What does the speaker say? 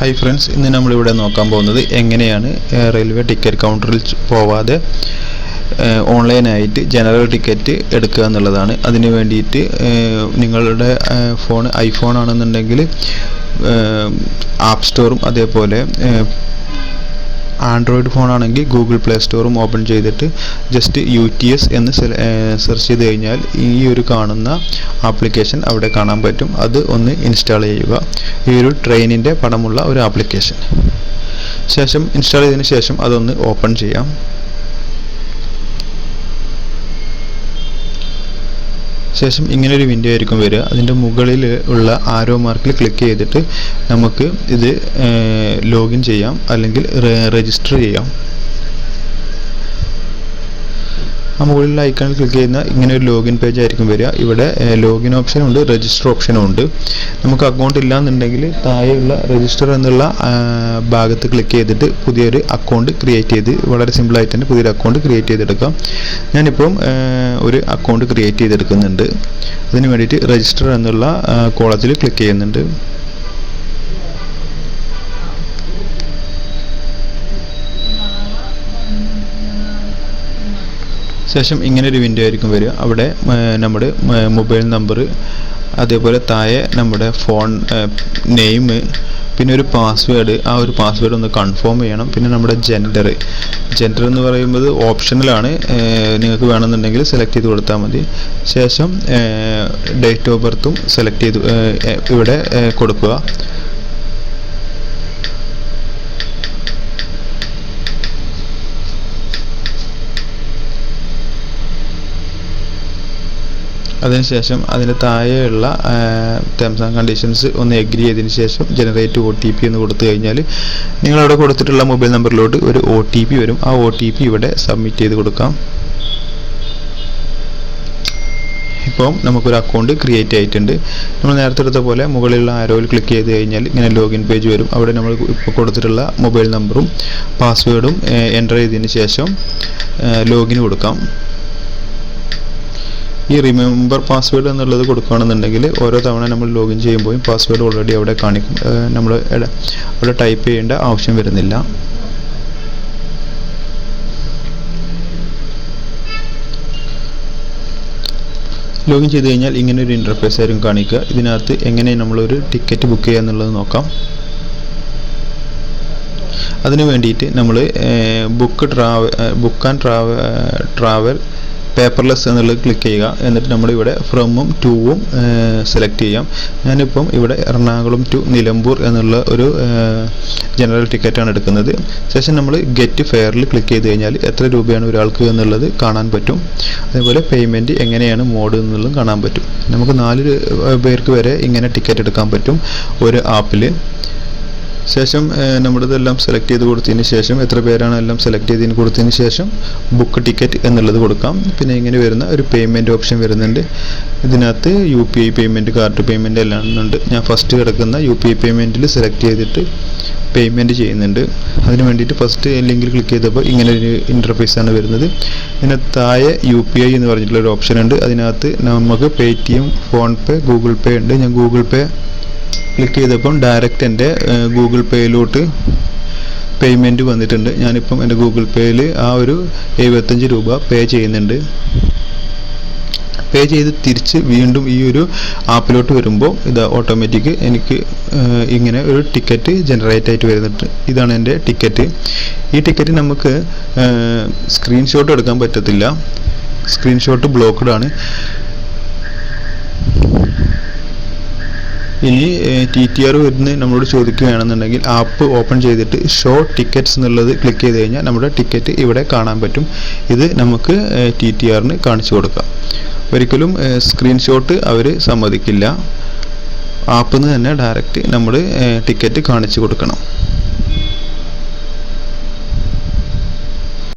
Hi friends, ഇന്ന് നമ്മളിവിടെ നോക്കാൻ പോകുന്നത് എങ്ങനെയാണ് റെയിൽവേ ടിക്കറ്റ് കൗണ്ടറിൽ പോവാതെ ഓൺലൈനായിട്ട് ജനറൽ ടിക്കറ്റ് എടുക്കുക എന്നുള്ളതാണ്. അതിന് വേണ്ടിയിട്ട് നിങ്ങളുടെ ഫോൺ ഐഫോൺ ആണെന്നുണ്ടെങ്കിൽ ആപ്പ് സ്റ്റോറും അതേപോലെ ആൻഡ്രോയിഡ് ഫോൺ ആണെങ്കിൽ ഗൂഗിൾ പ്ലേ സ്റ്റോറും ഓപ്പൺ ചെയ്തിട്ട് ജസ്റ്റ് UTS എന്ന് സെർച്ച് ചെയ്ത് കഴിഞ്ഞാൽ ഈ ഒരു കാണുന്ന ആപ്ലിക്കേഷൻ അവിടെ കാണാൻ പറ്റും. അത് ഒന്ന് ഇൻസ്റ്റാൾ ചെയ്യുക. ഈ ഒരു ട്രെയിനിൻ്റെ പടമുള്ള ഒരു ആപ്ലിക്കേഷൻ ശേഷം ഇൻസ്റ്റാൾ ചെയ്തതിന് ശേഷം അതൊന്ന് ഓപ്പൺ ചെയ്യാം. ശേഷം ഇങ്ങനൊരു വിൻഡോ ആയിരിക്കും വരിക. അതിൻ്റെ മുകളിൽ ഉള്ള ആരോ മാർക്കിൽ ക്ലിക്ക് ചെയ്തിട്ട് നമുക്ക് ഇത് ലോഗിൻ ചെയ്യാം അല്ലെങ്കിൽ രജിസ്റ്റർ ചെയ്യാം. ആ മുകളിലുള്ള ഐക്കണിൽ ക്ലിക്ക് ചെയ്യുന്ന ഇങ്ങനെ ഒരു ലോഗിൻ പേജ് ആയിരിക്കും വരിക. ഇവിടെ ലോഗിൻ ഓപ്ഷനും ഉണ്ട്, രജിസ്റ്റർ ഓപ്ഷനും ഉണ്ട്. നമുക്ക് അക്കൗണ്ട് ഇല്ലാന്നുണ്ടെങ്കിൽ താഴെയുള്ള രജിസ്റ്റർ എന്നുള്ള ഭാഗത്ത് ക്ലിക്ക് ചെയ്തിട്ട് പുതിയൊരു അക്കൗണ്ട് ക്രിയേറ്റ് ചെയ്ത് വളരെ സിമ്പിളായിട്ട് തന്നെ പുതിയൊരു അക്കൗണ്ട് ക്രിയേറ്റ് ചെയ്തെടുക്കാം. ഞാനിപ്പം ഒരു അക്കൗണ്ട് ക്രിയേറ്റ് ചെയ്തെടുക്കുന്നുണ്ട്. അതിന് വേണ്ടിയിട്ട് രജിസ്റ്റർ എന്നുള്ള കോളത്തിൽ ക്ലിക്ക് ചെയ്യുന്നുണ്ട്. ശേഷം ഇങ്ങനൊരു വിൻഡോ ആയിരിക്കും വരിക. അവിടെ നമ്മുടെ മൊബൈൽ നമ്പർ, അതേപോലെ താഴെ നമ്മുടെ ഫോൺ നെയിം, പിന്നെ ഒരു പാസ്വേഡ്. ആ ഒരു പാസ്വേഡ് ഒന്ന് കൺഫേം ചെയ്യണം. പിന്നെ നമ്മുടെ ജെൻഡർ എന്ന് പറയുന്നത് ഓപ്ഷണലാണ്, നിങ്ങൾക്ക് വേണമെന്നുണ്ടെങ്കിൽ സെലക്ട് ചെയ്ത് കൊടുത്താൽ മതി. ശേഷം ഡേറ്റ് ഓഫ് ബർത്തും സെലക്ട് ചെയ്ത് ഇവിടെ കൊടുക്കുക. അതിനുശേഷം അതിന് താഴെയുള്ള ടേംസ് ആൻഡ് കണ്ടീഷൻസ് ഒന്ന് എഗ്രി ചെയ്തതിന് ശേഷം ജനറേറ്റ് OTP എന്ന് കൊടുത്തു കഴിഞ്ഞാൽ നിങ്ങളവിടെ കൊടുത്തിട്ടുള്ള മൊബൈൽ നമ്പറിലോട്ട് ഒരു OTP വരും. ആ OTP ഇവിടെ സബ്മിറ്റ് ചെയ്ത് കൊടുക്കാം. ഇപ്പം നമുക്കൊരു അക്കൗണ്ട് ക്രിയേറ്റ് ആയിട്ടുണ്ട്. നമ്മൾ നേരത്തെ എടുത്ത പോലെ മുകളിലുള്ള ആരോയിൽ ക്ലിക്ക് ചെയ്ത് കഴിഞ്ഞാൽ ഇങ്ങനെ ലോഗിൻ പേജ് വരും. അവിടെ നമ്മൾ ഇപ്പോൾ കൊടുത്തിട്ടുള്ള മൊബൈൽ നമ്പറും പാസ്വേഡും എൻ്റർ ചെയ്തതിന് ശേഷം ലോഗിൻ കൊടുക്കാം. ഈ റിമെമ്പർ പാസ്വേഡ് എന്നുള്ളത് കൊടുക്കുകയാണെന്നുണ്ടെങ്കിൽ ഓരോ തവണ നമ്മൾ ലോഗിൻ ചെയ്യുമ്പോഴും പാസ്വേഡ് ഓൾറെഡി അവിടെ കാണിക്കും. നമ്മൾ അവിടെ ടൈപ്പ് ചെയ്യേണ്ട ആവശ്യം വരുന്നില്ല. ലോഗിൻ ചെയ്ത് കഴിഞ്ഞാൽ ഇങ്ങനെ ഒരു ഇൻ്റർഫേസ് ആയിരിക്കും കാണിക്കുക. ഇതിനകത്ത് എങ്ങനെ നമ്മളൊരു ടിക്കറ്റ് ബുക്ക് ചെയ്യുക എന്നുള്ളത് നോക്കാം. അതിനു വേണ്ടിയിട്ട് നമ്മൾ ബുക്ക് ആൻഡ് ട്രാവൽ പേപ്പർലെസ് എന്നുള്ളത് ക്ലിക്ക് ചെയ്യുക. എന്നിട്ട് നമ്മളിവിടെ ഫ്രമും ടൂവും സെലക്ട് ചെയ്യാം. ഞാനിപ്പം ഇവിടെ എറണാകുളം ടു നിലമ്പൂർ എന്നുള്ള ഒരു ജനറൽ ടിക്കറ്റാണ് എടുക്കുന്നത്. ശേഷം നമ്മൾ ഗെറ്റ് ഫെയറിൽ ക്ലിക്ക് ചെയ്ത് കഴിഞ്ഞാൽ എത്ര രൂപയാണ് ഒരാൾക്ക് എന്നുള്ളത് കാണാൻ പറ്റും. അതേപോലെ പേയ്മെൻറ്റ് എങ്ങനെയാണ് മോഡ് എന്നുള്ളതും കാണാൻ പറ്റും. നമുക്ക് 4 പേർക്ക് വരെ ഇങ്ങനെ ടിക്കറ്റ് എടുക്കാൻ പറ്റും ഒരു ആപ്പിൽ. ശേഷം നമ്മുടെതെല്ലാം സെലക്ട് ചെയ്ത് കൊടുത്തതിന് ശേഷം എത്ര പേരാണ് എല്ലാം സെലക്ട് ചെയ്തതിന് കൊടുത്തതിന് ശേഷം ബുക്ക് ടിക്കറ്റ് എന്നുള്ളത് കൊടുക്കാം. പിന്നെ ഇങ്ങനെ വരുന്ന ഒരു പേയ്മെൻറ്റ് ഓപ്ഷൻ വരുന്നുണ്ട്. ഇതിനകത്ത് UPI പേയ്മെൻറ്റ്, കാർഡ് പേയ്മെൻറ്റ് എല്ലാം ഉണ്ട്. ഞാൻ ഫസ്റ്റ് കിടക്കുന്ന UPI പേയ്മെൻറ്റിൽ സെലക്ട് ചെയ്തിട്ട് പേയ്മെൻറ്റ് ചെയ്യുന്നുണ്ട്. അതിന് വേണ്ടിയിട്ട് ഫസ്റ്റ് ലിങ്കിൽ ക്ലിക്ക് ചെയ്തപ്പോൾ ഇങ്ങനെ ഒരു ഇൻ്റർഫേസാണ് വരുന്നത്. ഇതിന് താഴെ UPI എന്ന് പറഞ്ഞിട്ടുള്ളൊരു ഓപ്ഷൻ ഉണ്ട്. അതിനകത്ത് നമുക്ക് Paytm, ഫോൺപേ, ഗൂഗിൾ പേ ഉണ്ട്. ഞാൻ ഗൂഗിൾ പേ ക്ലിക്ക് ചെയ്തപ്പം ഡയറക്റ്റ് എൻ്റെ ഗൂഗിൾ പേയിലോട്ട് പേയ്മെൻറ്റ് വന്നിട്ടുണ്ട്. ഞാനിപ്പം എൻ്റെ ഗൂഗിൾ പേയിൽ ആ ഒരു 75 രൂപ പേ ചെയ്യുന്നുണ്ട്. പേ ചെയ്ത് തിരിച്ച് വീണ്ടും ഈ ഒരു ആപ്പിലോട്ട് വരുമ്പോൾ ഇത് ഓട്ടോമാറ്റിക് എനിക്ക് ഇങ്ങനെ ഒരു ടിക്കറ്റ് ജനറേറ്റ് ആയിട്ട് വരുന്നുണ്ട്. ഇതാണ് എൻ്റെ ടിക്കറ്റ്. ഈ ടിക്കറ്റ് നമുക്ക് സ്ക്രീൻഷോട്ട് എടുക്കാൻ പറ്റത്തില്ല. സ്ക്രീൻഷോട്ട് ബ്ലോക്ക്ഡ് ആണ്. ഇനി TTR വരുന്ന നമ്മളോട് ചോദിക്കുകയാണെന്നുണ്ടെങ്കിൽ ആപ്പ് ഓപ്പൺ ചെയ്തിട്ട് ഷോ ടിക്കറ്റ്സ് എന്നുള്ളത് ക്ലിക്ക് ചെയ്ത് കഴിഞ്ഞാൽ നമ്മുടെ ടിക്കറ്റ് ഇവിടെ കാണാൻ പറ്റും. ഇത് നമുക്ക് TTRന് കാണിച്ചു കൊടുക്കാം. ഒരിക്കലും സ്ക്രീൻഷോട്ട് അവർ സമ്മതിക്കില്ല. ആപ്പിൽ നിന്ന് തന്നെ ഡയറക്റ്റ് നമ്മൾ ടിക്കറ്റ് കാണിച്ചു കൊടുക്കണം.